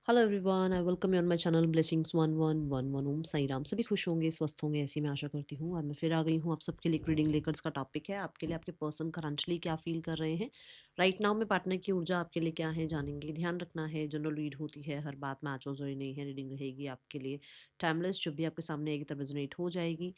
Hello everyone, I welcome you on my channel blessings 1111। ओम साई राम। सभी खुश होंगे, स्वस्थ होंगे, ऐसी मैं आशा करती हूँ। और मैं फिर आ गई हूँ आप सबके लिए। रीडिंग लेकर इसका टॉपिक है आपके लिए, आपके पर्सन करंटली क्या फील कर रहे हैं राइट नाउ में, पार्टनर की ऊर्जा आपके लिए क्या है जानेंगे। ध्यान रखना है, जनरल रीड होती है, हर बात मैच हो जरूरी नहीं है। रीडिंग रहेगी आपके लिए टाइमलेस, जब भी आपके सामने एक तरफ रेजोनेट हो जाएगी।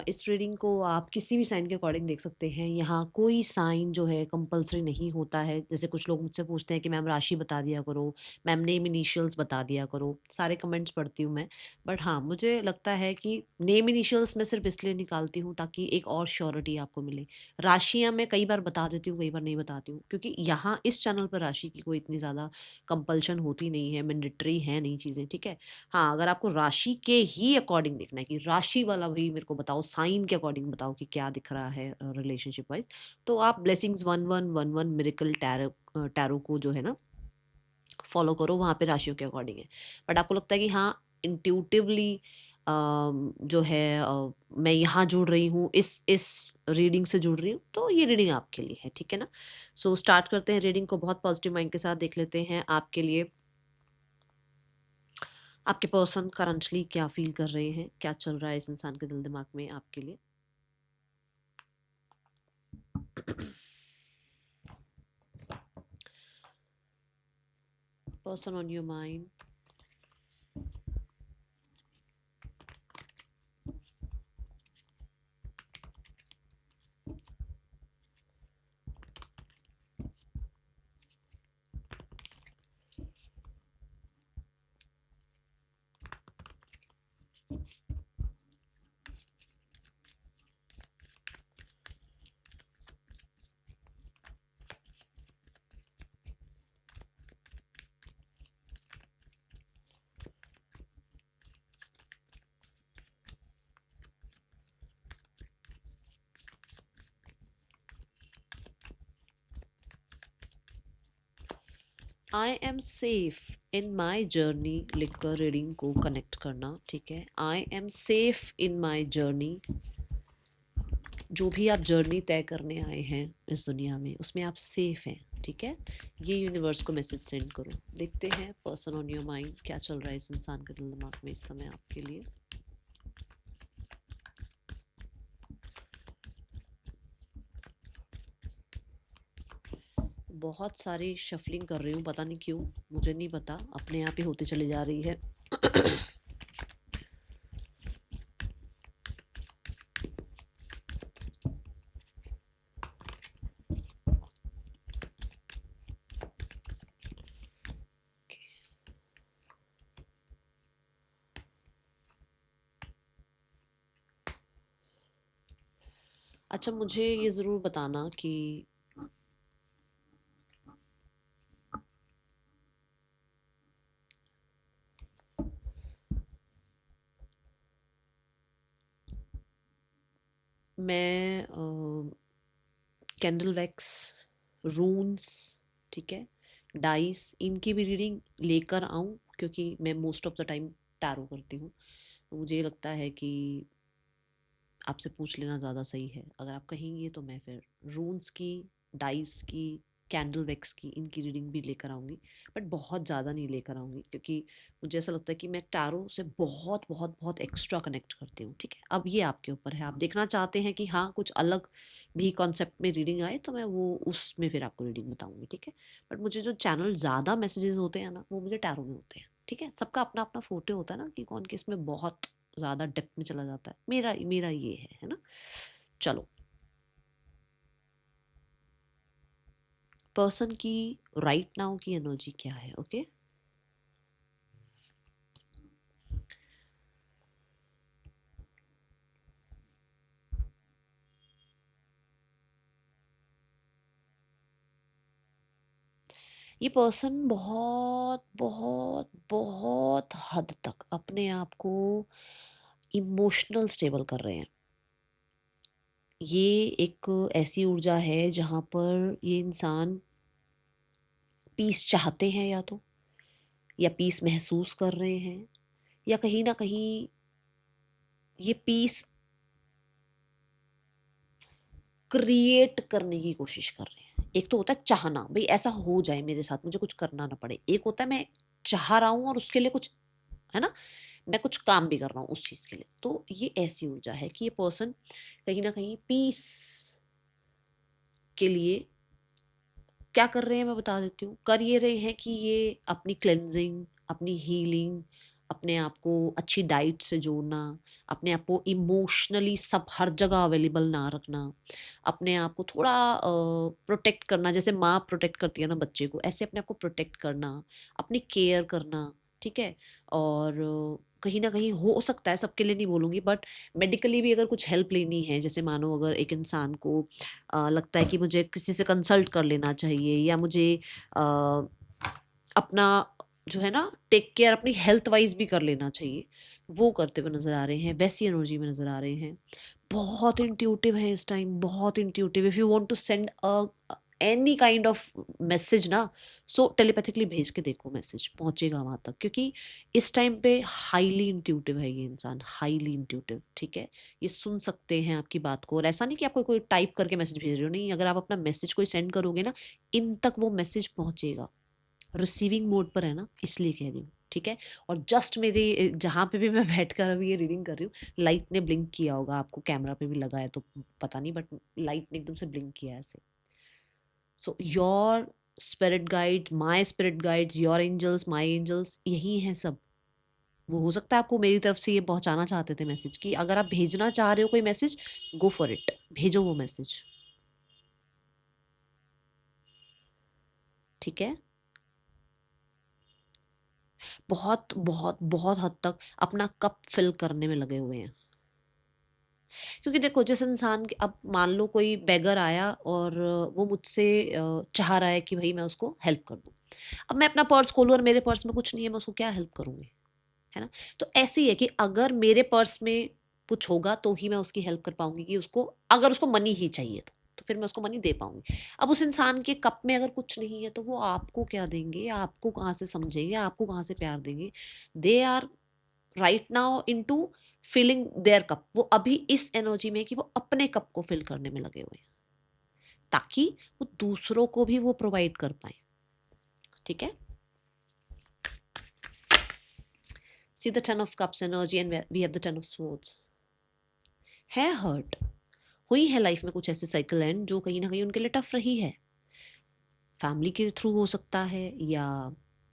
इस रीडिंग को आप किसी भी साइन के अकॉर्डिंग देख सकते हैं। यहाँ कोई साइन जो है कंपलसरी नहीं होता है। जैसे कुछ लोग मुझसे पूछते हैं कि मैम राशि बता दिया करो, मैम नेम इनिशियल्स बता दिया करो। सारे कमेंट्स पढ़ती हूँ मैं, बट हाँ मुझे लगता है कि नेम इनिशियल्स मैं सिर्फ इसलिए निकालती हूँ ताकि एक और श्योरिटी आपको मिले। राशियाँ मैं कई बार बता देती हूँ, कई बार नहीं बताती हूँ, क्योंकि यहाँ इस चैनल पर राशि की कोई इतनी ज़्यादा कंपल्शन होती नहीं है, मैंडेटरी है नहीं चीज़ें, ठीक है। हाँ, अगर आपको राशि के ही अकॉर्डिंग देखना है कि राशि वाला वही मेरे को बताओ, साइन के अकॉर्डिंग बताओ कि क्या दिख रहा है रिलेशनशिप वाइज, तो आप ब्लेसिंग्स 1111 मिरेकल टैरो टैरो को जो है ना फॉलो करो। वहाँ पे राशियों के अकॉर्डिंग है। बट आपको लगता है कि हाँ इंट्यूटिवली जो है मैं यहाँ जुड़ रही हूँ, इस रीडिंग से जुड़ रही हूँ, तो ये रीडिंग आपके लिए है, ठीक है ना। सो स्टार्ट करते हैं रीडिंग को। बहुत पॉजिटिव माइंड के साथ देख लेते हैं आपके लिए आपके पर्सन करंटली क्या फील कर रहे हैं, क्या चल रहा है इस इंसान के दिल दिमाग में आपके लिए। Person on your mind. I am safe in my journey लिखकर रीडिंग को कनेक्ट करना, ठीक है। I am safe in my journey. जो भी आप जर्नी तय करने आए हैं इस दुनिया में, उसमें आप सेफ हैं, ठीक है। ये यूनिवर्स को मैसेज सेंड करो। देखते हैं पर्सन ऑन योर माइंड क्या चल रहा है इस इंसान के दिल दिमाग में इस समय आपके लिए। बहुत सारी शफलिंग कर रही हूँ, पता नहीं क्यों, मुझे नहीं पता, अपने आप ही होती चली जा रही है। अच्छा, मुझे ये ज़रूर बताना कि मैं कैंडल वैक्स, रून्स, ठीक है, डाइस, इनकी भी रीडिंग लेकर आऊँ, क्योंकि मैं most of the time tarot करती हूँ। तो मुझे ये लगता है कि आपसे पूछ लेना ज़्यादा सही है। अगर आप कहेंगे तो मैं फिर रून्स की, डाइस की, कैंडल वैक्स की, इनकी रीडिंग भी लेकर आऊँगी। बट बहुत ज़्यादा नहीं लेकर आऊँगी, क्योंकि मुझे ऐसा लगता है कि मैं टैरो से बहुत बहुत बहुत एक्स्ट्रा कनेक्ट करती हूँ, ठीक है। अब ये आपके ऊपर है, आप देखना चाहते हैं कि हाँ कुछ अलग भी कॉन्सेप्ट में रीडिंग आए तो मैं वो उसमें फिर आपको रीडिंग बताऊँगी, ठीक है। बट मुझे जो चैनल ज़्यादा मैसेजेस होते हैं ना, वो मुझे टैरो में होते हैं, ठीक है। सबका अपना अपना फोटे होता है ना कि कौन किस में बहुत ज़्यादा डेप्थ में चला जाता है। मेरा मेरा ये है ना। चलो, पर्सन की राइट नाउ की एनर्जी क्या है, ओके। ये पर्सन बहुत बहुत बहुत हद तक अपने आप को इमोशनल स्टेबल कर रहे हैं। ये एक ऐसी ऊर्जा है जहाँ पर ये इंसान पीस चाहते हैं, या पीस महसूस कर रहे हैं, या कहीं ना कहीं ये पीस क्रिएट करने की कोशिश कर रहे हैं। एक तो होता है चाहना, भाई ऐसा हो जाए मेरे साथ, मुझे कुछ करना ना पड़े। एक होता है मैं चाह रहा हूँ और उसके लिए कुछ, है ना, मैं कुछ काम भी कर रहा हूँ उस चीज़ के लिए। तो ये ऐसी ऊर्जा है कि ये पर्सन कहीं ना कहीं पीस के लिए क्या कर रहे हैं, मैं बता देती हूँ। कर ये रहे हैं कि ये अपनी क्लेंजिंग, अपनी हीलिंग, अपने आप को अच्छी डाइट से जोड़ना, अपने आप को इमोशनली सब हर जगह अवेलेबल ना रखना, अपने आप को थोड़ा प्रोटेक्ट करना, जैसे माँ प्रोटेक्ट करती है ना बच्चे को, ऐसे अपने आप को प्रोटेक्ट करना, अपनी केयर करना, ठीक है। और कहीं ना कहीं हो सकता है, सबके लिए नहीं बोलूँगी, बट मेडिकली भी अगर कुछ हेल्प लेनी है, जैसे मानो अगर एक इंसान को लगता है कि मुझे किसी से कंसल्ट कर लेना चाहिए, या मुझे अ, अपना जो है ना टेक केयर अपनी हेल्थ वाइज भी कर लेना चाहिए, वो करते हुए नज़र आ रहे हैं, वैसी एनर्जी में नज़र आ रहे हैं। बहुत इंट्यूटिव है इस टाइम, बहुत intuitive. If you want to send any kind of message ना, सो टेलीपैथिकली भेज के देखो, मैसेज पहुंचेगा वहां तक, क्योंकि इस टाइम पे हाईली इंट्यूटिव है ये इंसान, हाईली इंट्यूटिव, ठीक है। ये सुन सकते हैं आपकी बात को, और ऐसा नहीं कि आपको कोई टाइप करके मैसेज भेज रहे हो, नहीं, अगर आप अपना मैसेज कोई सेंड करोगे ना, इन तक वो मैसेज पहुंचेगा। रिसीविंग मोड पर है ना, इसलिए कह रही हूँ, ठीक है। और जस्ट मेरे जहाँ पे भी मैं बैठकर अभी ये रीडिंग कर रही हूँ, लाइट ने ब्लिंक किया होगा, आपको कैमरा पे भी लगा है तो पता नहीं, बट लाइट ने एकदम से ब्लिंक किया है ऐसे। So your spirit guide, my spirit guides, your angels, my angels, यही हैं सब। वो हो सकता है आपको मेरी तरफ से ये पहुंचाना चाहते थे मैसेज, कि अगर आप भेजना चाह रहे हो कोई मैसेज, गो फॉर इट, भेजो वो मैसेज, ठीक है। बहुत बहुत बहुत हद तक अपना कप फिल करने में लगे हुए हैं, क्योंकि देखो जिस इंसान के, अब मान लो कोई बेगर आया और वो मुझसे चाह रहा है कि भाई मैं उसको हेल्प कर दूं। अब मैं अपना पर्स खोलूं और मेरे पर्स में कुछ नहीं है, मैं उसको क्या हेल्प करूंगी, है ना। तो ऐसे ही है कि अगर मेरे पर्स में कुछ होगा तो ही मैं उसकी हेल्प कर पाऊंगी, कि उसको, अगर उसको मनी ही चाहिए तो फिर मैं उसको मनी दे पाऊंगी। अब उस इंसान के कप में अगर कुछ नहीं है तो वो आपको क्या देंगे, आपको कहाँ से समझेंगे, आपको कहाँ से प्यार देंगे। They are right now into filling their cup. वो अभी इस एनर्जी में है कि वो अपने कप को फिल करने में लगे हुए हैं, ताकि वो दूसरों को भी वो प्रोवाइड कर पाए, ठीक है। See the ten of cups energy and we have the ten of swords. है हर्ट, हुई है लाइफ में कुछ ऐसे साइकिल एंड जो कहीं ना कहीं उनके लिए टफ रही है। फैमिली के थ्रू हो सकता है, या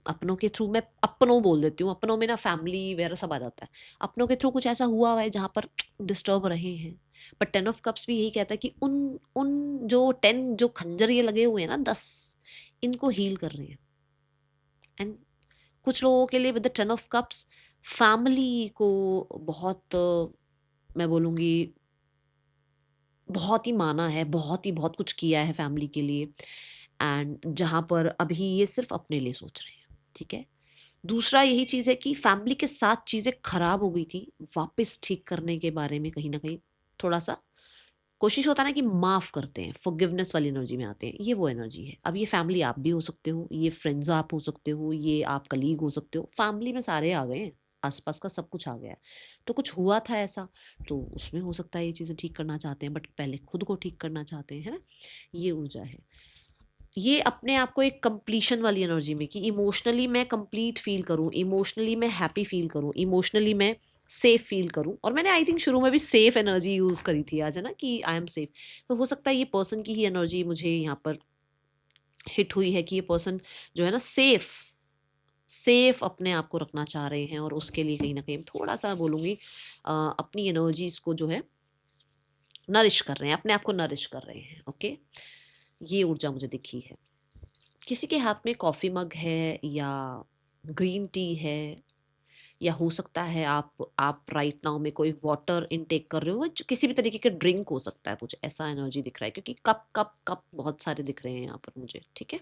अपनों के थ्रू, मैं अपनों बोल देती हूँ, अपनों में ना फैमिली वगैरह सब आ जाता है। अपनों के थ्रू कुछ ऐसा हुआ है जहाँ पर डिस्टर्ब रहे हैं। बट टेन ऑफ कप्स भी यही कहता है कि उन उन जो 10 जो खंजर ये लगे हुए हैं ना, 10, इनको हील कर रहे हैं। एंड कुछ लोगों के लिए with the ten of cups family को बहुत मैं बोलूँगी बहुत ही माना है, बहुत कुछ किया है फैमिली के लिए। एंड जहाँ पर अभी ये सिर्फ अपने लिए सोच रहे हैं, ठीक है। दूसरा यही चीज़ है कि फैमिली के साथ चीज़ें खराब हो गई थी, वापस ठीक करने के बारे में कहीं ना कहीं थोड़ा सा कोशिश होता है ना, कि माफ़ करते हैं, फॉरगिवनेस वाली एनर्जी में आते हैं। ये वो एनर्जी है। अब ये फैमिली आप भी हो सकते हो, ये फ्रेंड्स आप हो सकते हो, ये आप कलीग हो सकते हो, फैमिली में सारे आ गए हैं, आसपास का सब कुछ आ गया है। तो कुछ हुआ था ऐसा, तो उसमें हो सकता है ये चीज़ें ठीक करना चाहते हैं, बट पहले खुद को ठीक करना चाहते हैं, है ना। ये ऊर्जा है। ये अपने आप को एक कंप्लीशन वाली एनर्जी में, कि इमोशनली मैं कंप्लीट फील करूं, इमोशनली मैं हैप्पी फील करूं, इमोशनली मैं सेफ फील करूं। और मैंने आई थिंक शुरू में भी सेफ एनर्जी यूज करी थी आज, है ना, कि आई एम सेफ। तो हो सकता है ये पर्सन की ही एनर्जी मुझे यहाँ पर हिट हुई है, कि ये पर्सन जो है ना सेफ सेफ अपने आप को रखना चाह रहे हैं, और उसके लिए कहीं ना कहीं थोड़ा सा बोलूँगी अपनी एनर्जीज को जो है नरिश कर रहे हैं, अपने आप को नरिश कर रहे हैं, ओके। ये ऊर्जा मुझे दिखी है। किसी के हाथ में कॉफ़ी मग है, या ग्रीन टी है, या हो सकता है आप राइट नाउ में कोई वाटर इनटेक कर रहे हो, किसी भी तरीके के ड्रिंक हो सकता है, कुछ ऐसा एनर्जी दिख रहा है, क्योंकि कप कप कप बहुत सारे दिख रहे हैं यहाँ पर मुझे, ठीक है।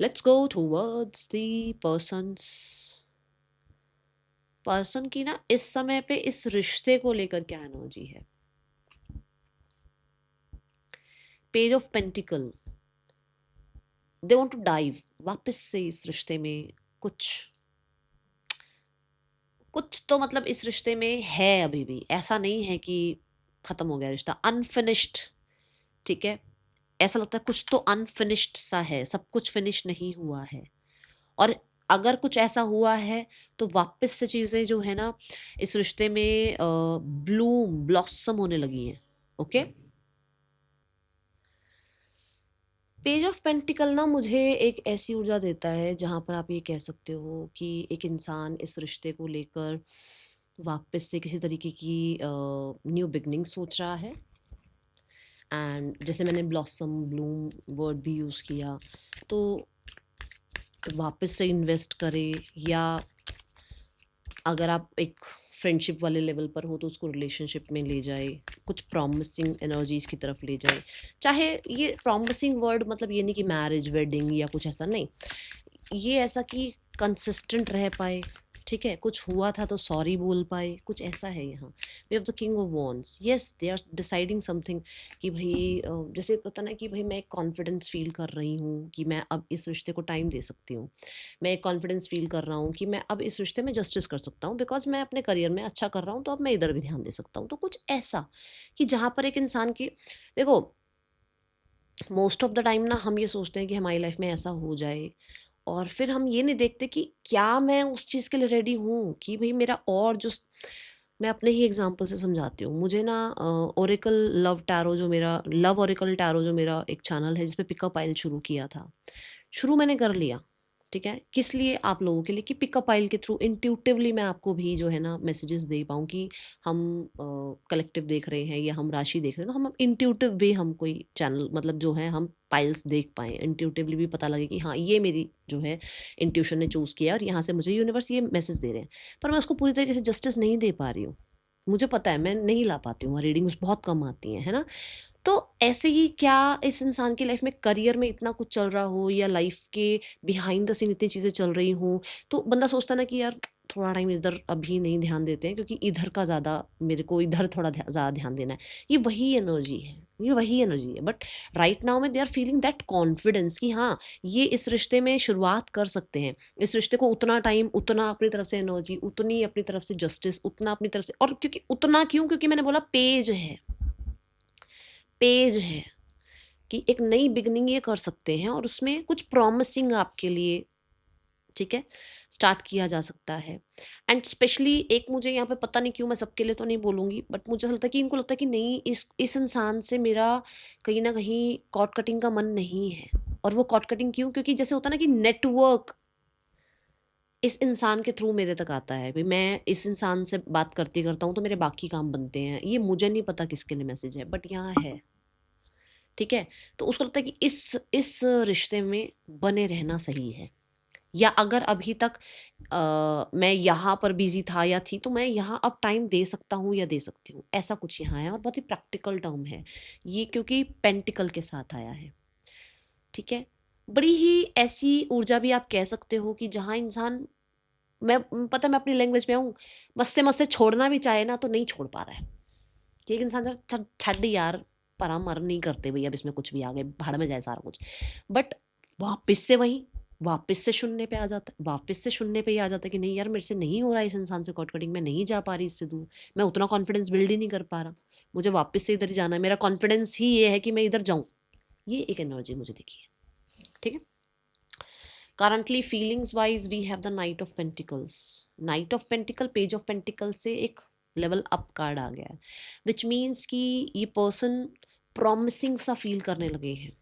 Let's go towards the persons. Person की ना इस समय पे इस रिश्ते को लेकर क्या एनर्जी है। Page of pentacle, they want to dive वापस से इस रिश्ते में। कुछ कुछ तो मतलब इस रिश्ते में है अभी भी, ऐसा नहीं है कि खत्म हो गया रिश्ता, अनफिनिश्ड, ठीक है। ऐसा लगता है कुछ तो अनफिनिश्ड सा है, सब कुछ फिनिश नहीं हुआ है। और अगर कुछ ऐसा हुआ है तो वापस से चीज़ें जो है ना इस रिश्ते में ब्लूम ब्लॉसम होने लगी हैं। ओके, पेज ऑफ पेंटिकल ना मुझे एक ऐसी ऊर्जा देता है जहाँ पर आप ये कह सकते हो कि एक इंसान इस रिश्ते को लेकर वापस से किसी तरीके की न्यू बिगनिंग सोच रहा है। एंड जैसे मैंने ब्लॉसम ब्लूम वर्ड भी यूज़ किया, तो वापस से इन्वेस्ट करे, या अगर आप एक फ्रेंडशिप वाले लेवल पर हो तो उसको रिलेशनशिप में ले जाए, कुछ प्रॉमिसिंग एनर्जीज की तरफ ले जाए। चाहे ये प्रॉमिसिंग वर्ड मतलब ये नहीं कि मैरिज वेडिंग या कुछ ऐसा, नहीं, ये ऐसा कि कंसिस्टेंट रह पाए, ठीक है, कुछ हुआ था तो सॉरी बोल पाए, कुछ ऐसा है यहाँ। Way of the king of wands, yes they are deciding something कि भाई जैसे होता ना कि भाई मैं एक कॉन्फिडेंस फील कर रही हूँ कि मैं अब इस रिश्ते को टाइम दे सकती हूँ। मैं एक कॉन्फिडेंस फील कर रहा हूँ कि मैं अब इस रिश्ते में जस्टिस कर सकता हूँ, बिकॉज मैं अपने करियर में अच्छा कर रहा हूँ, तो अब मैं इधर भी ध्यान दे सकता हूँ। तो कुछ ऐसा कि जहाँ पर एक इंसान की, देखो, मोस्ट ऑफ द टाइम ना हम ये सोचते हैं कि हमारी लाइफ में ऐसा हो जाए, और फिर हम ये नहीं देखते कि क्या मैं उस चीज़ के लिए रेडी हूँ, कि भाई मेरा और जो, मैं अपने ही एग्जांपल से समझाती हूँ। मुझे ना ओरेकल लव टैरो, जो मेरा लव ओरेकल टैरो, जो मेरा एक चैनल है जिसपे पिकअप आइल शुरू किया था, शुरू मैंने कर लिया, ठीक है, किस लिए, आप लोगों के लिए, कि पिकअप आइल के थ्रू इंट्यूटिवली मैं आपको भी जो है ना मैसेजेस दे पाऊँ कि हम कलेक्टिव देख रहे हैं या हम राशि देख रहे हैं, तो हम इंट्यूटिव भी हम कोई चैनल मतलब जो है हम पाइल्स देख पाएँ, इंट्यूटिवली भी पता लगे कि हाँ ये मेरी जो है इंट्यूशन ने चूज़ किया और यहाँ से मुझे यूनिवर्स ये मैसेज दे रहे हैं। पर मैं उसको पूरी तरीके से जस्टिस नहीं दे पा रही हूँ। मुझे पता है मैं नहीं ला पाती हूँ, रीडिंग्स बहुत कम आती हैं, है ना? तो ऐसे ही क्या इस इंसान की लाइफ में करियर में इतना कुछ चल रहा हो, या लाइफ के बिहाइंड द सीन इतनी चीज़ें चल रही हों, तो बंदा सोचता ना कि यार थोड़ा टाइम इधर अभी नहीं ध्यान देते हैं, क्योंकि इधर का ज़्यादा, मेरे को इधर थोड़ा ज़्यादा ध्यान देना है। ये वही एनर्जी है, ये वही एनर्जी है, बट राइट नाउ में they are feeling that confidence कि हाँ ये इस रिश्ते में शुरुआत कर सकते हैं, इस रिश्ते को उतना टाइम, उतना अपनी तरफ से एनर्जी, उतनी अपनी तरफ से जस्टिस, उतना अपनी तरफ से, और क्योंकि उतना क्यों, क्योंकि मैंने बोला पेज है, पेज है कि एक नई बिगनिंग ये कर सकते हैं, और उसमें कुछ प्रॉमिसिंग आपके लिए, ठीक है, स्टार्ट किया जा सकता है। एंड स्पेशली एक मुझे यहाँ पे पता नहीं क्यों, मैं सबके लिए तो नहीं बोलूँगी, बट मुझे ऐसा लगता है कि इनको लगता है कि नहीं, इस इंसान से मेरा कहीं ना कहीं कॉर्ड कटिंग का मन नहीं है। और वो कॉर्ड कटिंग क्यों, क्योंकि जैसे होता है ना कि नेटवर्क इस इंसान के थ्रू मेरे तक आता है, भाई मैं इस इंसान से बात करती करता हूँ तो मेरे बाकी काम बनते हैं, ये मुझे नहीं पता किसके लिए मैसेज है, बट यहाँ है, ठीक है। तो उसको लगता है कि इस रिश्ते में बने रहना सही है, या अगर अभी तक मैं यहाँ पर बिजी था या थी, तो मैं यहाँ अब टाइम दे सकता हूँ या दे सकती हूँ, ऐसा कुछ यहाँ है। और बहुत ही प्रैक्टिकल टर्म है ये, क्योंकि पेंटिकल के साथ आया है, ठीक है। बड़ी ही ऐसी ऊर्जा भी आप कह सकते हो कि जहाँ इंसान, मैं पता मैं अपनी लैंग्वेज में आऊँ, मस्से मस्से छोड़ना भी चाहे ना तो नहीं छोड़ पा रहा है, कि एक इंसान जरा छड यार, परामर नहीं करते भाई, अब इसमें कुछ भी आ गए, भाड़ में जाए सारा कुछ। बट वापस से वही, वापस से शून्य पे आ जाता है, वापस से शून्य पे ही आ जाता है कि नहीं यार मेरे से नहीं हो रहा है इस इंसान से कॉट कटिंग, मैं नहीं जा पा रही इससे दूर, मैं उतना कॉन्फिडेंस बिल्ड ही नहीं कर पा रहा, मुझे वापस से इधर ही जाना है, मेरा कॉन्फिडेंस ही ये है कि मैं इधर जाऊँ। ये एक एनर्जी मुझे दिखी है, ठीक है। Currently feelings wise we have the knight of pentacles, knight of pentacle page of pentacle से एक लेवल अप कार्ड आ गया है, विच मीन्स कि ये पर्सन प्रॉमिसिंग सा फील करने लगे हैं,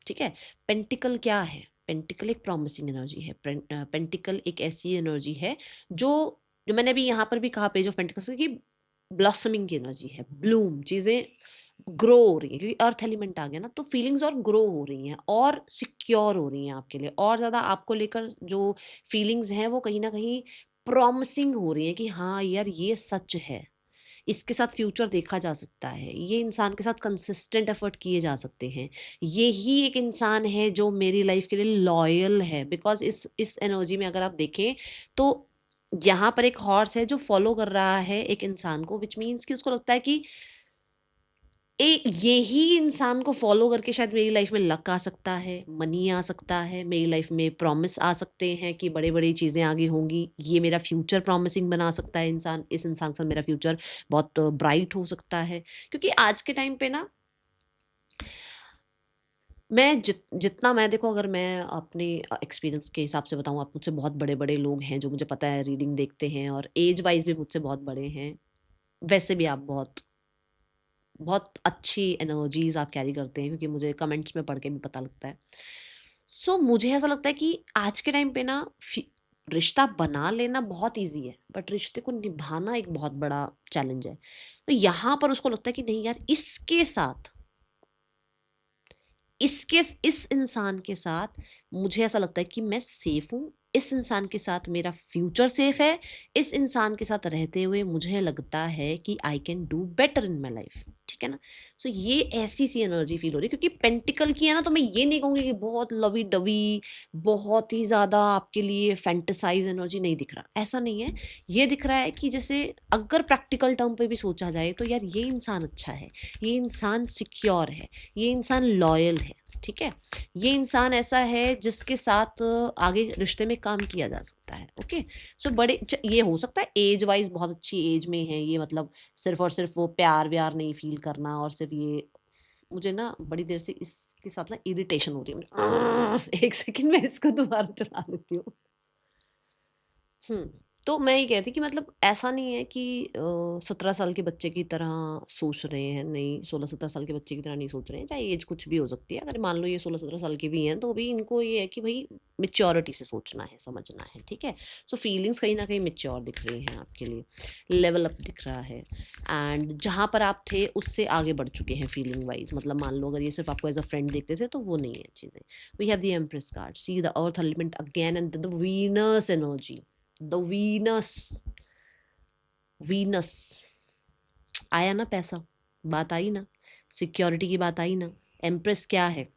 ठीक है। पेंटिकल क्या है, पेंटिकल एक प्रॉमिसिंग एनर्जी है, पेंटिकल एक ऐसी एनर्जी है जो जो मैंने अभी यहाँ पर भी कहा पेज ऑफ पेंटिकल्स की ब्लॉसमिंग की एनर्जी है, ब्लूम, चीज़ें ग्रो हो रही हैं, क्योंकि अर्थ एलिमेंट आ गया ना, तो फीलिंग्स और ग्रो हो रही हैं और सिक्योर हो रही हैं आपके लिए, और ज़्यादा आपको लेकर जो फीलिंग्स हैं वो कहीं ना कहीं प्रॉमिसिंग हो रही हैं कि हाँ यार ये सच है, इसके साथ फ्यूचर देखा जा सकता है, ये इंसान के साथ कंसिस्टेंट एफर्ट किए जा सकते हैं, ये ही एक इंसान है जो मेरी लाइफ के लिए लॉयल है। बिकॉज इस एनर्जी में अगर आप देखें तो यहाँ पर एक हॉर्स है जो फॉलो कर रहा है एक इंसान को, विच मीन्स कि उसको लगता है कि ये ही इंसान को फॉलो करके शायद मेरी लाइफ में लक आ सकता है, मनी आ सकता है, मेरी लाइफ में प्रॉमिस आ सकते हैं कि बड़े बड़ी चीज़ें आगे होंगी, ये मेरा फ्यूचर प्रॉमिसिंग बना सकता है इंसान, इस इंसान के साथ मेरा फ्यूचर बहुत ब्राइट हो सकता है। क्योंकि आज के टाइम पे ना जितना मैं देखो, अगर मैं अपने एक्सपीरियंस के हिसाब से बताऊँ, आप मुझसे बहुत बड़े-बड़े लोग हैं जो मुझे पता है रीडिंग देखते हैं और एज वाइज़ भी मुझसे बहुत बड़े हैं। वैसे भी आप बहुत बहुत अच्छी एनर्जीज़ आप कैरी करते हैं, क्योंकि मुझे कमेंट्स में पढ़ के भी पता लगता है। सो मुझे ऐसा लगता है कि आज के टाइम पे ना रिश्ता बना लेना बहुत ईज़ी है, बट रिश्ते को निभाना एक बहुत बड़ा चैलेंज है। तो यहाँ पर उसको लगता है कि नहीं यार, इस इंसान के साथ मुझे ऐसा लगता है कि मैं सेफ हूँ, इस इंसान के साथ मेरा फ्यूचर सेफ है, इस इंसान के साथ रहते हुए मुझे लगता है कि I can do better in my life. ठीक है ना? सो ये ऐसी सी एनर्जी फील हो रही है, क्योंकि पेंटिकल की है ना, तो मैं ये नहीं कहूँगी कि बहुत लवी डवी, बहुत ही ज़्यादा आपके लिए फैंटेसाइज एनर्जी नहीं दिख रहा, ऐसा नहीं है। ये दिख रहा है कि जैसे अगर प्रैक्टिकल टर्म पे भी सोचा जाए तो यार ये इंसान अच्छा है, ये इंसान सिक्योर है, ये इंसान लॉयल है। ठीक है? ये इंसान ऐसा है जिसके साथ आगे रिश्ते में काम किया जा सकता है। ओके? सो ये हो सकता है एज वाइज बहुत अच्छी एज में है ये, मतलब सिर्फ और सिर्फ वो प्यार व्यार नहीं फील करना, और सिर्फ ये मुझे ना बड़ी देर से इसके साथ ना इरिटेशन हो रही है एक सेकंड में इसको दोबारा चला लेती हूँ। हुँ। तो मैं ये कह रही थी कि मतलब ऐसा नहीं है कि 17 साल के बच्चे की तरह सोच रहे हैं, नहीं 16-17 साल के बच्चे की तरह नहीं सोच रहे हैं, चाहे एज कुछ भी हो सकती है। अगर मान लो ये 16-17 साल के भी हैं, तो भी इनको ये है कि भई मैच्योरिटी से सोचना है, समझना है, ठीक है? सो फीलिंग्स कहीं न कहीं मैच्योर दिख रही हैं आपके लिए, लेवल अप दिख रहा है, एंड जहाँ पर आप थे उससे आगे बढ़ चुके हैं फीलिंग वाइज़। मतलब मान लो अगर ये सिर्फ़ आपको एज़ अ फ्रेंड देखते थे, तो वो नहीं है चीज़ें। We have the empress card, see the earth element again and the Venus energy. The Venus, Venus आया ना पैसा, बात आई ना, सिक्योरिटी की बात आई ना। एम्प्रेस क्या है?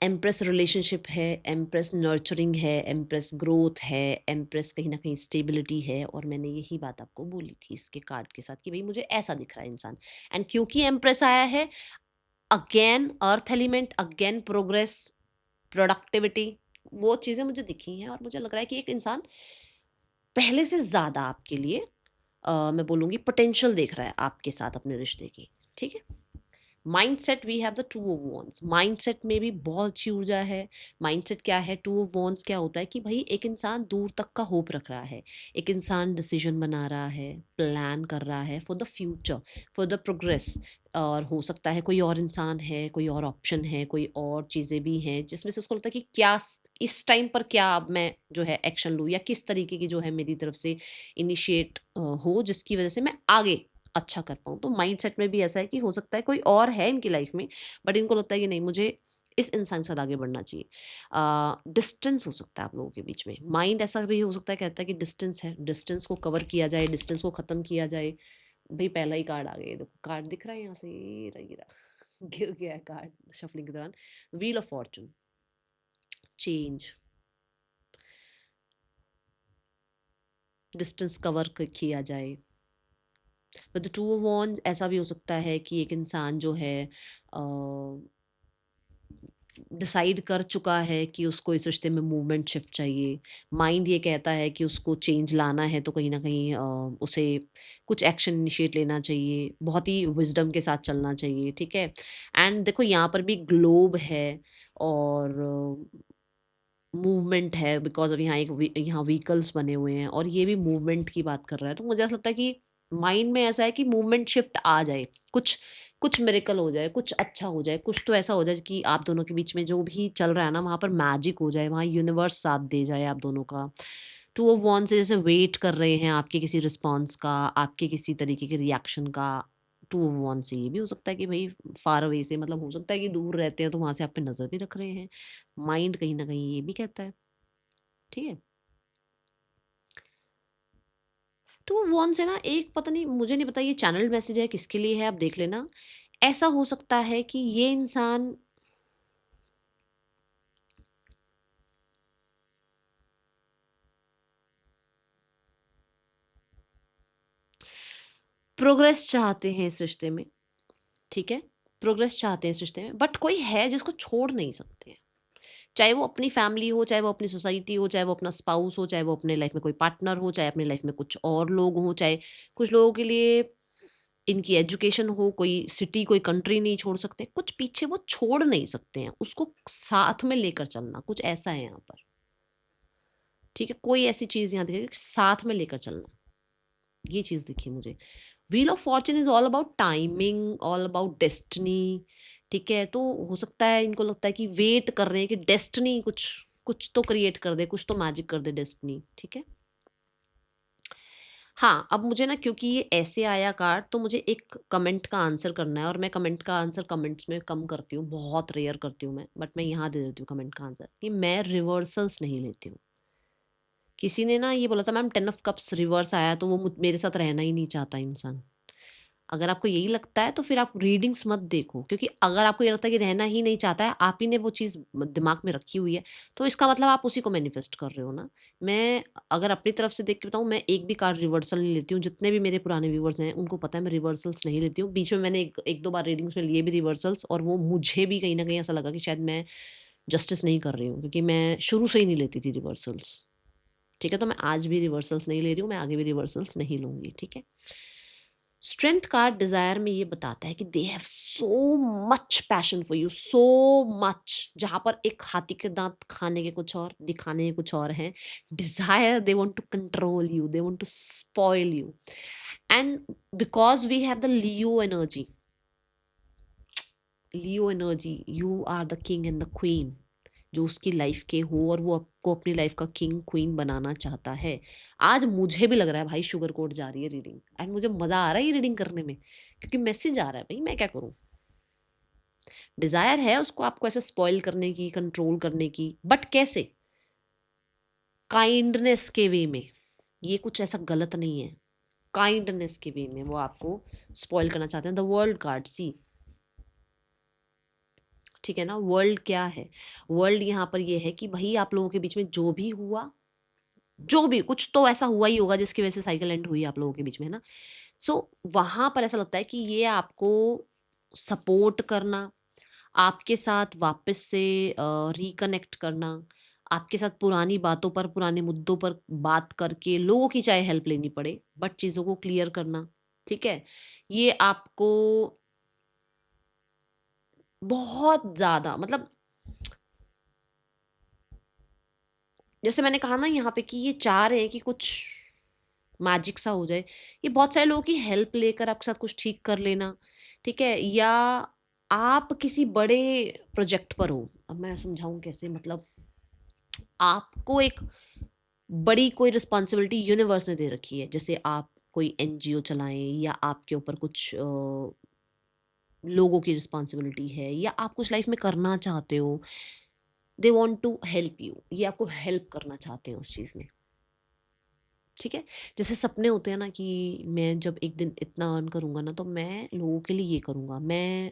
एम्प्रेस रिलेशनशिप है, एम्प्रेस नर्चरिंग है, एम्प्रेस ग्रोथ है, एम्प्रेस कहीं ना कहीं स्टेबिलिटी है। और मैंने यही बात आपको बोली थी इसके कार्ड के साथ कि भाई मुझे ऐसा दिख रहा है इंसान। एंड क्योंकि एम्प्रेस आया है, अगेन अर्थ एलिमेंट, अगेन प्रोग्रेस, प्रोडक्टिविटी, वो चीज़ें मुझे दिखी हैं, और मुझे लग रहा है कि एक इंसान पहले से ज़्यादा आपके लिए मैं बोलूँगी पोटेंशियल देख रहा है आपके साथ अपने रिश्ते की। ठीक है? Mindset, we have the two of wands. Mindset में भी बहुत अच्छी ऊर्जा है। माइंडसेट क्या है? टू ऑफ वॉन्ड्स क्या होता है कि भाई एक इंसान दूर तक का होप रख रहा है, एक इंसान डिसीजन बना रहा है, प्लान कर रहा है for the future, for the progress. और हो सकता है कोई और इंसान है, कोई और ऑप्शन है, कोई और चीज़ें भी हैं जिसमें से उसको लगता है कि क्या इस टाइम पर क्या अब मैं जो है एक्शन लूँ, या किस तरीके की जो है मेरी तरफ से इनिशिएट हो, जिसकी वजह से मैं आगे अच्छा कर पाऊँ। तो माइंडसेट में भी ऐसा है कि हो सकता है कोई और है इनकी लाइफ में, बट इनको लगता है कि नहीं, मुझे इस इंसान के साथ आगे बढ़ना चाहिए। डिस्टेंस हो सकता है आप लोगों के बीच में। माइंड ऐसा भी हो सकता है, कहता है कि डिस्टेंस है, डिस्टेंस को कवर किया जाए, डिस्टेंस को ख़त्म किया जाए। भई पहला ही कार्ड आ गया, ये देखो कार्ड दिख रहा है यहाँ से, ये रहा, ये रहा गिर गया है कार्ड शफलिंग के दौरान। Wheel of Fortune, change, distance cover किया जाए। But the two of wands ऐसा भी हो सकता है कि एक इंसान जो है डिसाइड कर चुका है कि उसको इस रिश्ते में मूवमेंट शिफ्ट चाहिए। माइंड ये कहता है कि उसको चेंज लाना है, तो कहीं न कहीं उसे कुछ एक्शन इनिशिएट लेना चाहिए, बहुत ही विज़डम के साथ चलना चाहिए, ठीक है? एंड देखो यहाँ पर भी ग्लोब है, और मूवमेंट है, बिकॉज़ अब यहाँ व्हीकल्स बने हुए हैं, और ये भी मूवमेंट की बात कर रहा है। तो मुझे ऐसा लगता है कि माइंड में ऐसा है कि मूवमेंट शिफ्ट आ जाए, कुछ कुछ मिरेकल हो जाए, कुछ अच्छा हो जाए, कुछ तो ऐसा हो जाए कि आप दोनों के बीच में जो भी चल रहा है ना, वहाँ पर मैजिक हो जाए, वहाँ यूनिवर्स साथ दे जाए आप दोनों का। टू ऑफ वॉन्ड्स से जैसे वेट कर रहे हैं आपके किसी रिस्पॉन्स का, आपके किसी तरीके के रिएक्शन का। टू ऑफ वॉन्ड्स से ये भी हो सकता है कि भई फार अवे से, मतलब हो सकता है कि दूर रहते हैं तो वहाँ से आप पे नज़र भी रख रहे हैं। माइंड कहीं न कहीं ये भी कहता है, ठीक है? टू ऑफ वॉन्ड्स है ना, एक पता नहीं, मुझे नहीं पता ये चैनल्ड मैसेज है, किसके लिए है, आप देख लेना। ऐसा हो सकता है कि ये इंसान प्रोग्रेस चाहते हैं इस रिश्ते में, ठीक है? प्रोग्रेस चाहते हैं इस रिश्ते में, बट कोई है जिसको छोड़ नहीं सकते हैं। चाहे वो अपनी फैमिली हो, चाहे वो अपनी सोसाइटी हो, चाहे वो अपना स्पाउस हो, चाहे वो अपने लाइफ में कोई पार्टनर हो, चाहे अपनी लाइफ में कुछ और लोग हों, चाहे कुछ लोगों के लिए इनकी एजुकेशन हो, कोई सिटी कोई कंट्री नहीं छोड़ सकते, कुछ पीछे वो छोड़ नहीं सकते हैं, उसको साथ में लेकर चलना, कुछ ऐसा है यहाँ पर। ठीक है, कोई ऐसी चीज़ यहाँ दिखेगी साथ में लेकर चलना, ये चीज़ दिखी मुझे। Wheel of Fortune is all about timing, all about destiny. ठीक है, तो हो सकता है इनको लगता है कि वेट कर रहे हैं कि डेस्टिनी कुछ कुछ तो क्रिएट कर दे, कुछ तो मैजिक कर दे डेस्टिनी। ठीक है, हाँ, अब मुझे ना क्योंकि ये ऐसे आया कार्ड, तो मुझे एक कमेंट का आंसर करना है, और मैं कमेंट का आंसर कमेंट्स में कम करती हूँ, बहुत रेयर करती हूँ मैं, बट मैं यहाँ दे देती हूँ कमेंट का आंसर कि मैं रिवर्सल्स नहीं लेती हूँ। किसी ने ना ये बोला था मैम 10 ऑफ कप्स रिवर्स आया तो वो मेरे साथ रहना ही नहीं चाहता इंसान। अगर आपको यही लगता है तो फिर आप रीडिंग्स मत देखो, क्योंकि अगर आपको ये लगता है कि रहना ही नहीं चाहता है, आप ही ने वो चीज़ दिमाग में रखी हुई है, तो इसका मतलब आप उसी को मैनिफेस्ट कर रहे हो ना। मैं अगर अपनी तरफ से देख के बताऊँ, मैं एक भी कार्ड रिवर्सल नहीं लेती हूँ। जितने भी मेरे पुराने व्यूवर्स हैं उनको पता है मैं रिवर्सल्स नहीं लेती हूँ। बीच में मैंने एक दो बार रीडिंग्स में लिए भी रिवर्सल्स, और वो मुझे भी कहीं ना कहीं ऐसा लगा कि शायद मैं जस्टिस नहीं कर रही हूँ, क्योंकि मैं शुरू से ही नहीं लेती थी रिवर्सल्स। ठीक है, तो मैं आज भी रिवर्सल्स नहीं ले रही हूँ, मैं आगे भी रिवर्सल्स नहीं लूँगी। ठीक है, स्ट्रेंथ कार्ड डिजायर में ये बताता है कि they have so much passion for you, so much, जहां पर एक हाथी के दांत खाने के कुछ और, दिखाने के कुछ और हैं। Desire, they want to control you, they want to spoil you, and because we have the Leo energy, you are the king and the queen जो उसकी लाइफ के हो, और वो आपको अपनी लाइफ का किंग क्वीन बनाना चाहता है। आज मुझे भी लग रहा है भाई शुगर कोट जा रही है रीडिंग, एंड मुझे मजा आ रहा है ये रीडिंग करने में, क्योंकि मैसेज आ रहा है भाई, मैं क्या करूं। डिजायर है उसको आपको ऐसे स्पॉइल करने की, कंट्रोल करने की, बट कैसे? काइंडनेस के वे में। ये कुछ ऐसा गलत नहीं है, काइंडनेस के वे में वो आपको स्पॉइल करना चाहते हैं। द वर्ल्ड कार्ड, सी, ठीक है ना। वर्ल्ड क्या है? वर्ल्ड यहाँ पर ये है कि भाई आप लोगों के बीच में जो भी हुआ, जो भी कुछ तो ऐसा हुआ ही होगा जिसकी वजह से साइकिल एंड हुई आप लोगों के बीच में, है ना। सो वहां पर ऐसा लगता है कि ये आपको सपोर्ट करना, आपके साथ वापस से रिकनेक्ट करना, आपके साथ पुरानी बातों पर, पुराने मुद्दों पर बात करके, लोगों की चाहे हेल्प लेनी पड़े, बट चीजों को क्लियर करना। ठीक है, ये आपको बहुत ज्यादा, मतलब जैसे मैंने कहा ना यहाँ पे कि ये चाह रहे हैं कि कुछ मैजिक सा हो जाए। ये बहुत सारे लोगों की हेल्प लेकर आपके साथ कुछ ठीक कर लेना। ठीक है, या आप किसी बड़े प्रोजेक्ट पर हो, अब मैं समझाऊं कैसे, मतलब आपको एक बड़ी कोई रिस्पॉन्सिबिलिटी यूनिवर्स ने दे रखी है, जैसे आप कोई एनजीओ चलाएं, या आपके ऊपर कुछ लोगों की रिस्पॉन्सिबिलिटी है, या आप कुछ लाइफ में करना चाहते हो। They want to help you, ये आपको हेल्प करना चाहते हैं उस चीज़ में। ठीक है, जैसे सपने होते हैं ना कि मैं जब एक दिन इतना अर्न करूंगा ना, तो मैं लोगों के लिए ये करूंगा, मैं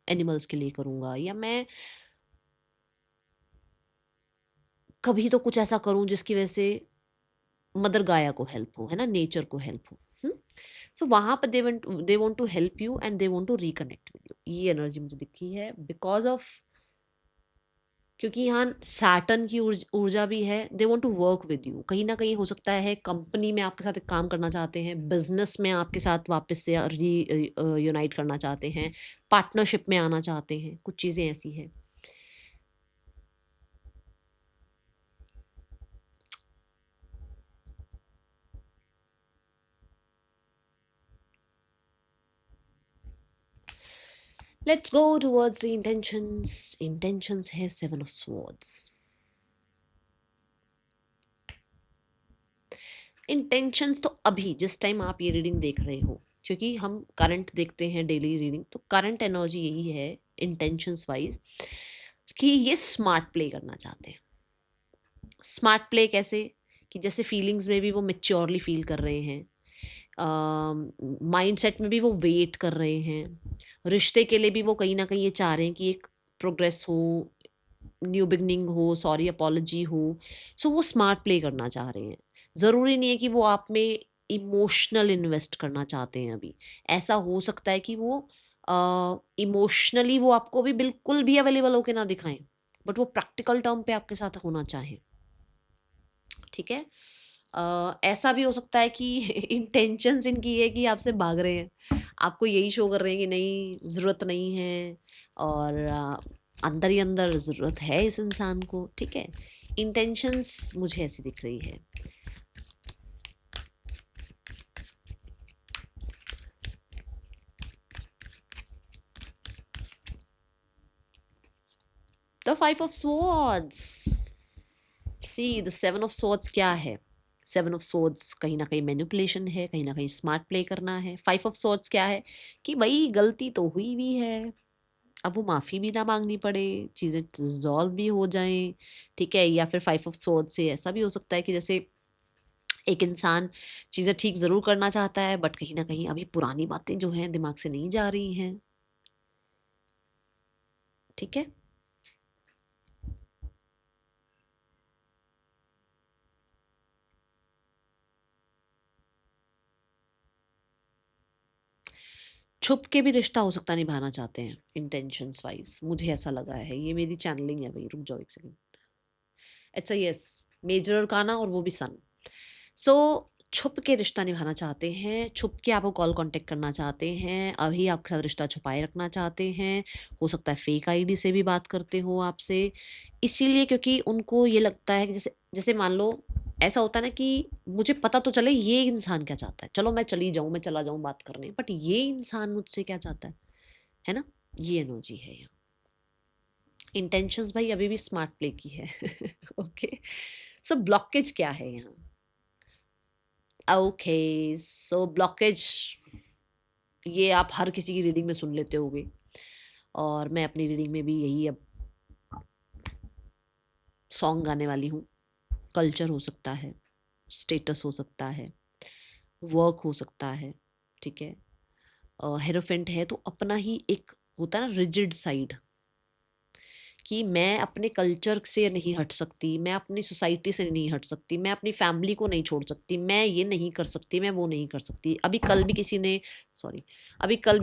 एनिमल्स के लिए करूंगा, या मैं कभी तो कुछ ऐसा करूं जिसकी वजह से मदर गाया को हेल्प हो, है ना, नेचर को हेल्प हो। सो वहां पर they want to help you, and they want to reconnect with you. ये एनर्जी मुझे दिखी है बिकॉज ऑफ, क्योंकि यहाँ सैटर्न की ऊर्जा भी है। They want to work with you, कहीं ना कहीं हो सकता है कंपनी में आपके साथ एक काम करना चाहते हैं, बिजनेस में आपके साथ वापस से यूनाइट करना चाहते हैं, पार्टनरशिप में आना चाहते हैं, कुछ चीज़ें ऐसी है। Let's go towards the intentions. Intentions है 7 ऑफ स्वॉर्ड्स। इंटेंशंस तो अभी जिस टाइम आप ये रीडिंग देख रहे हो, क्योंकि हम करंट देखते हैं डेली रीडिंग, तो करंट एनर्जी यही है इंटेंशंस वाइज कि ये स्मार्ट प्ले करना चाहते हैं। स्मार्ट प्ले कैसे? कि जैसे फीलिंग्स में भी वो मेच्योरली फील कर रहे हैं, माइंडसेट में भी वो वेट कर रहे हैं, रिश्ते के लिए भी वो कहीं ना कहीं ये चाह रहे हैं कि एक प्रोग्रेस हो, न्यू बिगनिंग हो, सॉरी अपॉलॉजी हो। सो वो स्मार्ट प्ले करना चाह रहे हैं। ज़रूरी नहीं है कि वो आप में इमोशनल इन्वेस्ट करना चाहते हैं अभी। ऐसा हो सकता है कि वो इमोशनली वो आपको भी बिल्कुल भी अवेलेबल होके ना दिखाएं, बट वो प्रैक्टिकल टर्म पे आपके साथ होना चाहें। ठीक है, ऐसा भी हो सकता है कि इंटेंशंस इनकी है कि आपसे भाग रहे हैं, आपको यही शो कर रहे हैं कि नहीं ज़रूरत नहीं है, और अंदर ही अंदर ज़रूरत है इस इंसान को, ठीक है। इंटेंशंस मुझे ऐसी दिख रही है। The 5 of swords, see the 7 of swords क्या है? 7 ऑफ स्वॉर्ड्स कहीं ना कहीं मैनिपुलेशन है, कहीं ना कहीं स्मार्ट प्ले करना है। 5 ऑफ स्वॉर्ड्स क्या है कि भाई गलती तो हुई भी है, अब वो माफ़ी भी ना मांगनी पड़े, चीज़ें रिजॉल्व भी हो जाएं, ठीक है। या फिर 5 ऑफ स्वॉर्ड्स से ऐसा भी हो सकता है कि जैसे एक इंसान चीज़ें ठीक ज़रूर करना चाहता है, बट कहीं ना कहीं अभी पुरानी बातें जो हैं दिमाग से नहीं जा रही हैं, ठीक है। छुप के भी रिश्ता हो सकता निभाना चाहते हैं इंटेंशंस वाइज, मुझे ऐसा लगा है, ये मेरी चैनलिंग है भाई, रुक जाओ एक सेकंड। अच्छा यस, मेजर अरकाना और वो भी सन। सो छुप के रिश्ता निभाना चाहते हैं, छुप के आपको कॉल कांटेक्ट करना चाहते हैं, अभी आपके साथ रिश्ता छुपाए रखना चाहते हैं। हो सकता है फेक आईडी से भी बात करते हो आपसे, इसीलिए क्योंकि उनको ये लगता है कि जैसे जैसे मान लो ऐसा होता है ना कि मुझे पता तो चले ये इंसान क्या चाहता है, चलो मैं चली जाऊँ, मैं चला जाऊँ बात करने, बट ये इंसान मुझसे क्या चाहता है ना, ये एनर्जी है यहाँ। इंटेंशंस भाई अभी भी स्मार्ट प्ले की है। ओके, सो ब्लॉकेज क्या है यहाँ? ओके, सो ब्लॉकेज ये आप हर किसी की रीडिंग में सुन लेते होगे, और मैं अपनी रीडिंग में भी यही अब सॉन्ग गाने वाली हूँ। कल्चर हो सकता है, स्टेटस हो सकता है, वर्क हो सकता है, ठीक है। हेरोफेंट है तो अपना ही एक होता है ना रिजिड साइड, कि मैं अपने कल्चर से नहीं हट सकती, मैं अपनी सोसाइटी से नहीं हट सकती, मैं अपनी फैमिली को नहीं छोड़ सकती, मैं ये नहीं कर सकती, मैं वो नहीं कर सकती। अभी कल भी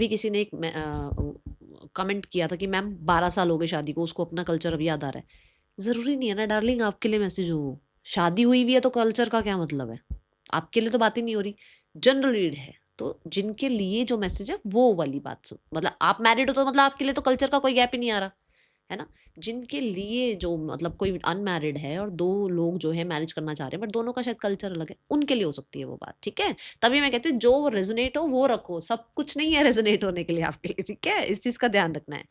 किसी ने एक कमेंट किया था कि मैम 12 साल हो गए शादी को, उसको अपना कल्चर अभी याद आ रहा है। ज़रूरी नहीं है ना डार्लिंग आपके लिए मैसेज हो, शादी हुई भी है तो कल्चर का क्या मतलब है? आपके लिए तो बात ही नहीं हो रही, जनरल रीड है। तो जिनके लिए जो मैसेज है वो वाली बात सुन, मतलब आप मैरिड हो तो मतलब आपके लिए तो कल्चर का कोई गैप ही नहीं आ रहा है ना। जिनके लिए जो मतलब कोई अनमैरिड है और दो लोग जो है मैरिज करना चाह रहे हैं बट दोनों का शायद कल्चर अलग है, उनके लिए हो सकती है वो बात, ठीक है। तभी मैं कहती हूँ जो रेजोनेट हो वो रखो, सब कुछ नहीं है रेजोनेट होने के लिए आपके लिए, ठीक है, इस चीज का ध्यान रखना है।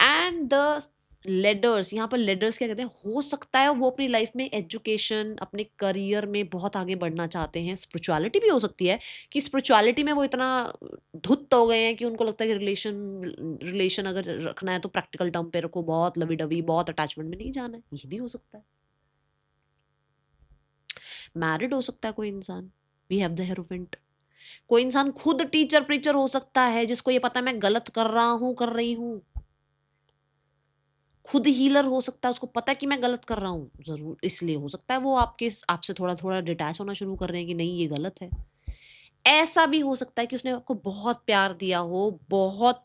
एंड द लेडर्स, यहाँ पर लेडर्स क्या कहते हैं, हो सकता है वो अपनी लाइफ में एजुकेशन, अपने करियर में बहुत आगे बढ़ना चाहते हैं। स्पिरिचुअलिटी भी हो सकती है कि स्पिरिचुअलिटी में वो इतना धुत हो गए हैं कि उनको लगता है कि रिलेशन रिलेशन अगर रखना है तो प्रैक्टिकल टर्म पे रखो, बहुत लवी डवी, बहुत अटैचमेंट में नहीं जाना है, ये भी हो सकता है। मैरिड हो सकता है कोई इंसान, वी हैव द हेरोफेंट। कोई इंसान खुद टीचर प्रीचर हो सकता है, जिसको ये पता है मैं गलत कर रहा हूँ, कर रही हूँ। खुद हीलर हो सकता है, उसको पता है कि मैं गलत कर रहा हूँ, जरूर इसलिए हो सकता है वो आपसे थोड़ा थोड़ा डिटैच होना शुरू कर रहे हैं कि नहीं ये गलत है। ऐसा भी हो सकता है कि उसने आपको बहुत प्यार दिया हो, बहुत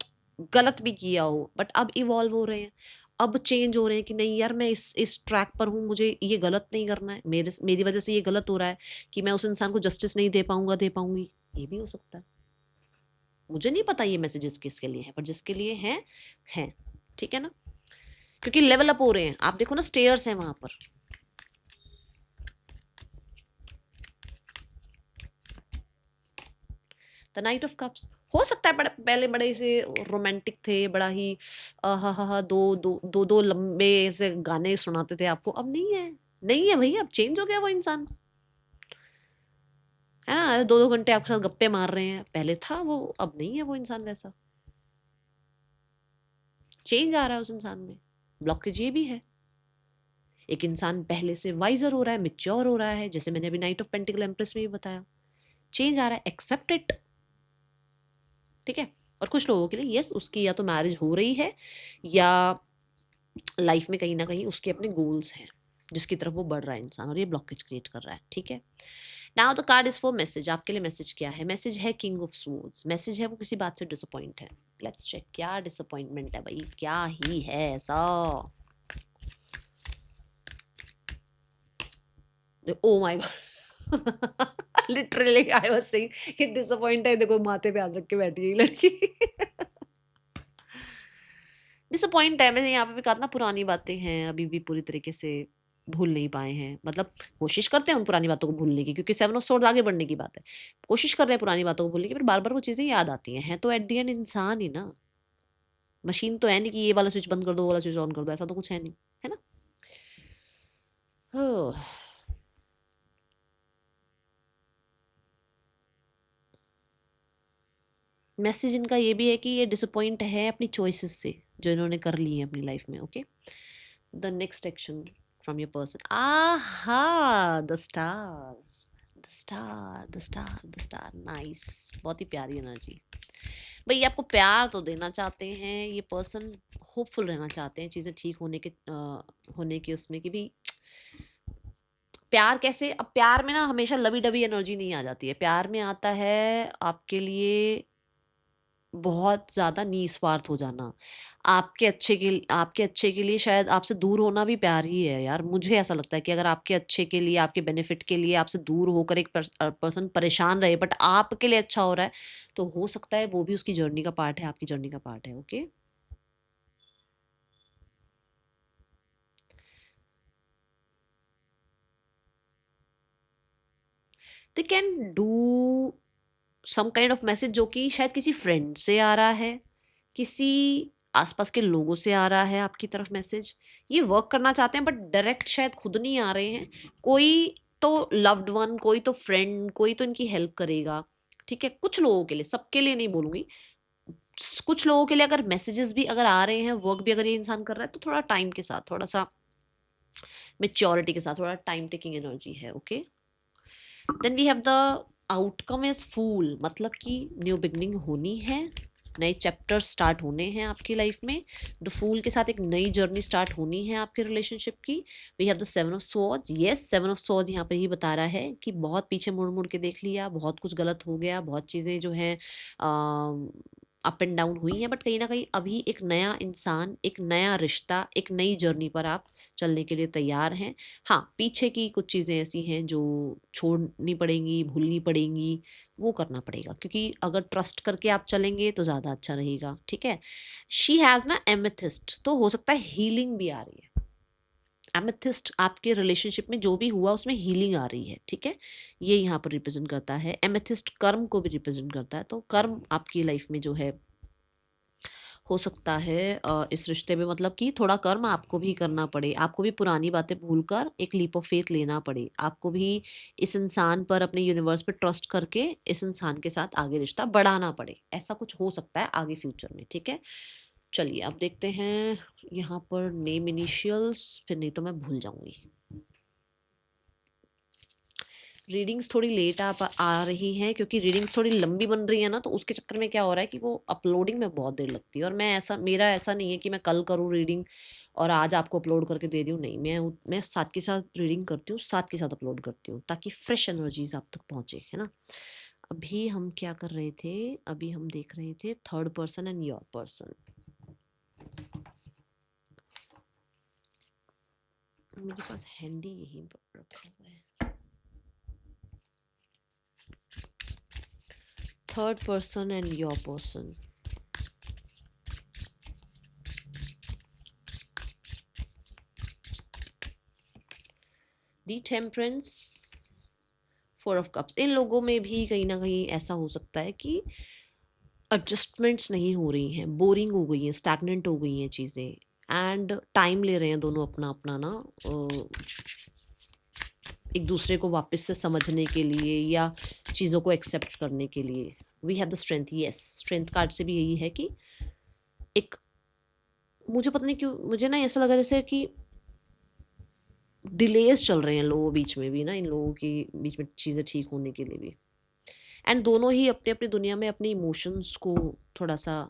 गलत भी किया हो, बट अब इवॉल्व हो रहे हैं, अब चेंज हो रहे हैं कि नहीं यार मैं इस ट्रैक पर हूँ, मुझे ये गलत नहीं करना है, मेरी वजह से ये गलत हो रहा है कि मैं उस इंसान को जस्टिस नहीं दे पाऊंगा, दे पाऊंगी, ये भी हो सकता है। मुझे नहीं पता ये मैसेजेस किसके लिए हैं, पर जिसके लिए हैं, ठीक है ना, क्योंकि लेवल अप हो रहे हैं। आप देखो ना स्टेयर्स हैं वहां पर। द नाइट ऑफ कप्स हो सकता है पहले बड़े से रोमांटिक थे, बड़ा ही हा हा हा, दो दो दो दो लंबे से गाने सुनाते थे आपको, अब नहीं है, नहीं है भाई, अब चेंज हो गया वो इंसान, है ना। 2-2 घंटे आपके साथ गप्पे मार रहे हैं, पहले था वो, अब नहीं है वो इंसान वैसा, चेंज आ रहा है उस इंसान में। ब्लॉकेज ये भी है, एक इंसान पहले से वाइजर हो रहा है, मिच्योर हो रहा है, जैसे मैंने अभी नाइट ऑफ पेंटिकल एम्प्रेस में भी बताया, चेंज आ रहा है, एक्सेप्ट इट, ठीक है। और कुछ लोगों के लिए यस, उसकी या तो मैरिज हो रही है या लाइफ में कहीं ना कहीं उसके अपने गोल्स हैं जिसकी तरफ वो बढ़ रहा है इंसान, और ये ब्लॉकेज क्रिएट कर रहा है, ठीक है। Now the card is for message, आपके लिए मैसेज क्या है? मैसेज है किंग ऑफ स्वॉर्ड्स, मैसेज है वो किसी बात से डिसअपॉइंट है। लेट्स चेक क्या डिसअपॉइंटमेंट है भाई, क्या ही है ऐसा। Oh my God. Literally I was saying कि डिसअपॉइंट है, देखो माथे पे हाथ रख के बैठी है ये लड़की। डिसअपॉइंट है, मैंने यहाँ पे भी कहा था ना, पुरानी बातें हैं, अभी भी पूरी तरीके से भूल नहीं पाए हैं। मतलब कोशिश करते हैं उन पुरानी बातों को भूलने की, क्योंकि सेवन ऑफ सोर्ड्स आगे बढ़ने की बात है। कोशिश कर रहे हैं पुरानी बातों को भूलने की, पर बार बार वो चीज़ें याद आती हैं। तो एट द एंड इंसान ही ना, मशीन तो है नहीं कि ये वाला स्विच बंद कर दो, वो वाला स्विच ऑन कर दो, ऐसा तो कुछ है नहीं, है ना। ओह, मैसेज इनका ये भी है कि ये डिसअपॉइंट है अपनी चॉइसेस से जो इन्होंने कर ली है अपनी लाइफ में। Okay, the next action from your person, aha, the star, the star, the star, the star, nice, बहुत ही प्यारी एनर्जी। भाई आपको प्यार तो देना चाहते हैं ये पर्सन, होपफुल रहना चाहते हैं चीज़ें ठीक होने के उसमें, कि भी प्यार कैसे, अब प्यार में ना हमेशा लवी डबी एनर्जी नहीं आ जाती है। प्यार में आता है आपके लिए बहुत ज़्यादा निस्वार्थ हो जाना, आपके अच्छे के लिए, शायद आपसे दूर होना भी प्यार ही है यार। मुझे ऐसा लगता है कि अगर आपके अच्छे के लिए, आपके बेनिफिट के लिए आपसे दूर होकर एक पर्सन परेशान रहे, बट आपके लिए अच्छा हो रहा है, तो हो सकता है वो भी उसकी जर्नी का पार्ट है, आपकी जर्नी का पार्ट है। Okay, they can do some kind of message जो कि शायद किसी फ्रेंड से आ रहा है, किसी आसपास के लोगों से आ रहा है आपकी तरफ मैसेज। ये वर्क करना चाहते हैं बट डायरेक्ट शायद खुद नहीं आ रहे हैं। कोई तो लव्ड वन, कोई तो फ्रेंड, कोई तो इनकी हेल्प करेगा। ठीक है, कुछ लोगों के लिए, सबके लिए नहीं बोलूंगी, कुछ लोगों के लिए अगर मैसेजेस भी अगर आ रहे हैं, वर्क भी अगर ये इंसान कर रहा है, तो थोड़ा टाइम के साथ, थोड़ा सा मेच्योरिटी के साथ, थोड़ा टाइम टेकिंग एनर्जी है। Okay, then we have the outcome is fool, मतलब कि न्यू बिगनिंग होनी है, नए चैप्टर स्टार्ट होने हैं आपकी लाइफ में। द फूल के साथ एक नई जर्नी स्टार्ट होनी है आपके रिलेशनशिप की। We have the seven of swords, yes, seven of swords यहाँ पर ही बता रहा है कि बहुत पीछे मुड़ मुड़ के देख लिया, बहुत कुछ गलत हो गया, बहुत चीज़ें जो है अप एंड डाउन हुई हैं, बट कहीं ना कहीं अभी एक नया इंसान, एक नया रिश्ता, एक नई जर्नी पर आप चलने के लिए तैयार हैं। हाँ, पीछे की कुछ चीज़ें ऐसी हैं जो छोड़नी पड़ेंगी, भूलनी पड़ेंगी, वो करना पड़ेगा, क्योंकि अगर ट्रस्ट करके आप चलेंगे तो ज़्यादा अच्छा रहेगा। ठीक है, शी हैज़ ना एमेथिस्ट, तो हो सकता है हीलिंग भी आ रही है। एमेथिस्ट आपके रिलेशनशिप में जो भी हुआ उसमें हीलिंग आ रही है। ठीक है, ये यहाँ पर रिप्रेजेंट करता है। एमेथिस्ट कर्म को भी रिप्रेजेंट करता है, तो कर्म आपकी लाइफ में जो है हो सकता है इस रिश्ते में, मतलब कि थोड़ा कर्म आपको भी करना पड़े, आपको भी पुरानी बातें भूलकर एक लीप ऑफ फेथ लेना पड़े, आपको भी इस इंसान पर, अपने यूनिवर्स पर ट्रस्ट करके इस इंसान के साथ आगे रिश्ता बढ़ाना पड़े। ऐसा कुछ हो सकता है आगे फ्यूचर में। ठीक है, चलिए अब देखते हैं यहाँ पर नेम इनिशियल्स, फिर नहीं तो मैं भूल जाऊंगी। रीडिंग्स थोड़ी लेट आ रही हैं, क्योंकि रीडिंग्स थोड़ी लंबी बन रही है ना, तो उसके चक्कर में क्या हो रहा है कि वो अपलोडिंग में बहुत देर लगती है। और मेरा ऐसा नहीं है कि मैं कल करूँ रीडिंग और आज आपको अपलोड करके दे रही हूँ, नहीं, मैं साथ के साथ रीडिंग करती हूँ, साथ के साथ अपलोड करती हूँ, ताकि फ्रेश एनर्जीज आप तक पहुँचे, है ना। अभी हम क्या कर रहे थे, अभी हम देख रहे थे third person and your person. मेरे पास हैंडी यही रखा हुआ है। Third person and your person, the temperance, four of cups. इन लोगों में भी कहीं ना कहीं ऐसा हो सकता है कि एडजस्टमेंट्स नहीं हो रही हैं, बोरिंग हो गई हैं, स्टैग्नेंट हो गई हैं चीज़ें, एंड टाइम ले रहे हैं दोनों अपना अपना ना एक दूसरे को वापस से समझने के लिए या चीज़ों को एक्सेप्ट करने के लिए। We have the strength, yes, strength card से भी यही है कि एक, मुझे पता नहीं क्यों मुझे ना ऐसा लगा जैसे कि डिलेज चल रहे हैं लोगों बीच में भी ना, इन लोगों की बीच में चीज़ें ठीक होने के लिए भी। एंड दोनों ही अपनी अपनी दुनिया में अपने इमोशंस को थोड़ा सा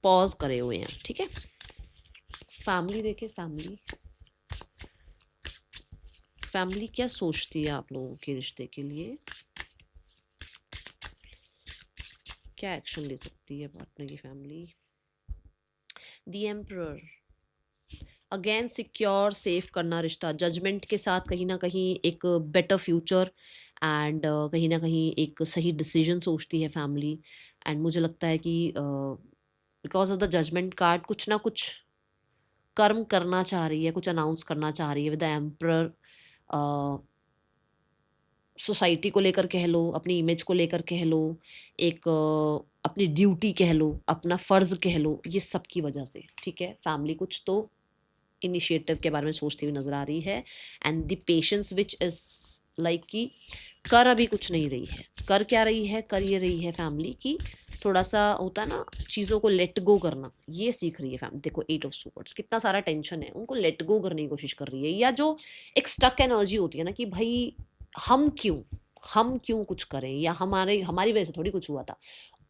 पॉज करे हुए हैं। ठीक है, फैमिली देखे, फैमिली क्या सोचती है आप लोगों के रिश्ते के लिए, क्या एक्शन ले सकती है पार्टनर की family. The emperor, again secure safe करना रिश्ता, जजमेंट के साथ कहीं ना कहीं एक बेटर फ्यूचर एंड कहीं ना कहीं एक सही डिसीजन सोचती है फैमिली। एंड मुझे लगता है कि because of the judgement card कुछ ना कुछ कर्म करना चाह रही है, कुछ अनाउंस करना चाह रही है विद द एम्परर। सोसाइटी को लेकर कह लो, अपनी इमेज को लेकर कह लो, एक अपनी ड्यूटी कह लो, अपना फ़र्ज़ कह लो, ये सब की वजह से, ठीक है, फैमिली कुछ तो इनिशिएटिव के बारे में सोचती हुई नज़र आ रही है। And the patience which is like कि कर अभी कुछ नहीं रही है। कर क्या रही है? कर ये रही है फैमिली की थोड़ा सा होता है ना चीज़ों को लेट गो करना, ये सीख रही है फैमिली। देखो 8 ऑफ स्वॉर्ड्स, कितना सारा टेंशन है, उनको लेट गो करने की कोशिश कर रही है। या जो एक स्टक एनर्जी होती है ना कि भाई हम क्यों हम क्यों कुछ करें, या हमारी वजह से थोड़ी कुछ हुआ था,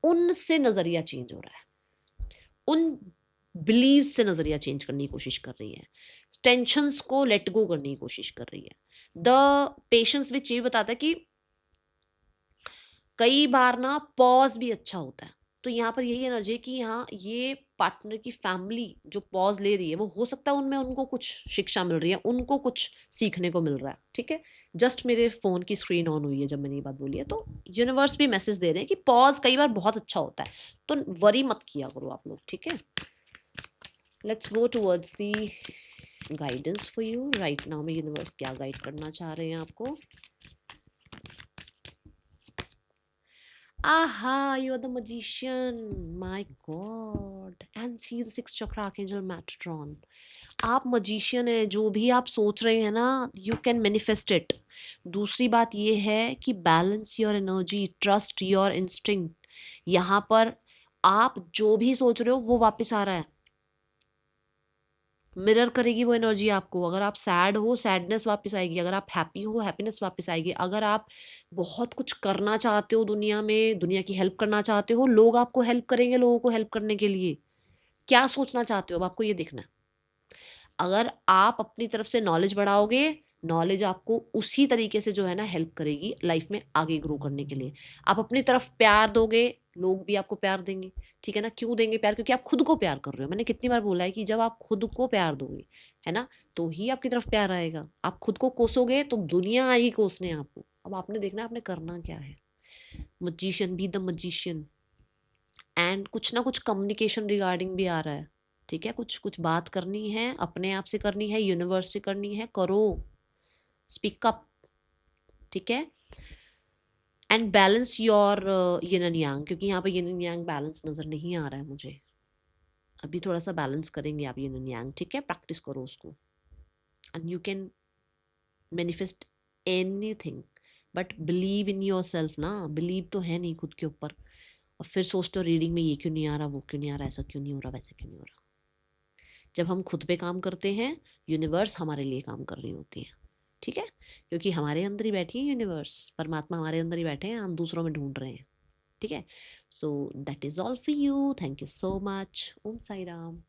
उनसे नज़रिया चेंज हो रहा है, उन बिलीव से नज़रिया चेंज करने की कोशिश कर रही है, टेंशन्स को लेट गो करने की कोशिश कर रही है। द पेशेंस विच ये बताता है कि कई बार ना पॉज भी अच्छा होता है। तो यहाँ पर यही एनर्जी है कि यहाँ ये पार्टनर की फैमिली जो पॉज ले रही है, वो हो सकता है उनमें उनको कुछ शिक्षा मिल रही है, उनको कुछ सीखने को मिल रहा है, ठीक है। जस्ट मेरे फ़ोन की स्क्रीन ऑन हुई है जब मैंने ये बात बोली है, तो यूनिवर्स भी मैसेज दे रहे हैं कि पॉज कई बार बहुत अच्छा होता है, तो वरी मत किया करो आप लोग, ठीक है। Let's go towards the guidance for you right now में। यूनिवर्स क्या गाइड करना चाह रहे हैं आपको? Aha, you are the magician. My God. And see the sixth chakra, Archangel Metatron. आप magician है, जो भी आप सोच रहे हैं ना, you can manifest it. दूसरी बात ये है कि balance your energy, trust your instinct. यहाँ पर आप जो भी सोच रहे हो वो वापस आ रहा है, मिरर करेगी वो एनर्जी आपको। अगर आप सैड हो, सैडनेस वापस आएगी। अगर आप हैप्पी हो, हैप्पीनेस वापस आएगी। अगर आप बहुत कुछ करना चाहते हो दुनिया में, दुनिया की हेल्प करना चाहते हो, लोग आपको हेल्प करेंगे। लोगों को हेल्प करने के लिए क्या सोचना चाहते हो अब आपको ये देखना है। अगर आप अपनी तरफ से नॉलेज बढ़ाओगे, नॉलेज आपको उसी तरीके से जो है ना हेल्प करेगी लाइफ में आगे ग्रो करने के लिए। आप अपनी तरफ प्यार दोगे, लोग भी आपको प्यार देंगे, ठीक है ना। क्यों देंगे प्यार? क्योंकि आप खुद को प्यार कर रहे हो। मैंने कितनी बार बोला है कि जब आप खुद को प्यार दोगे, है ना, तो ही आपकी तरफ प्यार आएगा। आप खुद को कोसोगे तो दुनिया आएगी कोसने आपको। अब आपने देखना आपने करना क्या है। Magician, be the magician. And कुछ ना कुछ कम्युनिकेशन रिगार्डिंग भी आ रहा है, ठीक है। कुछ कुछ बात करनी है, अपने आप से करनी है, यूनिवर्स से करनी है, करो, स्पीक अप, ठीक है। And balance your yin and yang, क्योंकि यहाँ पे यिन एंड यांग बैलेंस नज़र नहीं आ रहा है मुझे। अभी थोड़ा सा बैलेंस करेंगे आप यिन एंड यांग, ठीक है। प्रैक्टिस करो उसको and you can manifest anything, but believe in your self ना। बिलीव तो है नहीं खुद के ऊपर, और फिर सोचते हो रीडिंग में ये क्यों नहीं आ रहा, वो क्यों नहीं आ रहा, ऐसा क्यों नहीं हो रहा, वैसा क्यों नहीं हो रहा। जब हम खुद पे काम करते हैं, यूनिवर्स हमारे लिए काम कर रही होती है, ठीक है। क्योंकि हमारे अंदर ही बैठी है यूनिवर्स, परमात्मा हमारे अंदर ही बैठे हैं, हम दूसरों में ढूंढ रहे हैं, ठीक है। So that is all for you. Thank you so much. Om Sai Ram.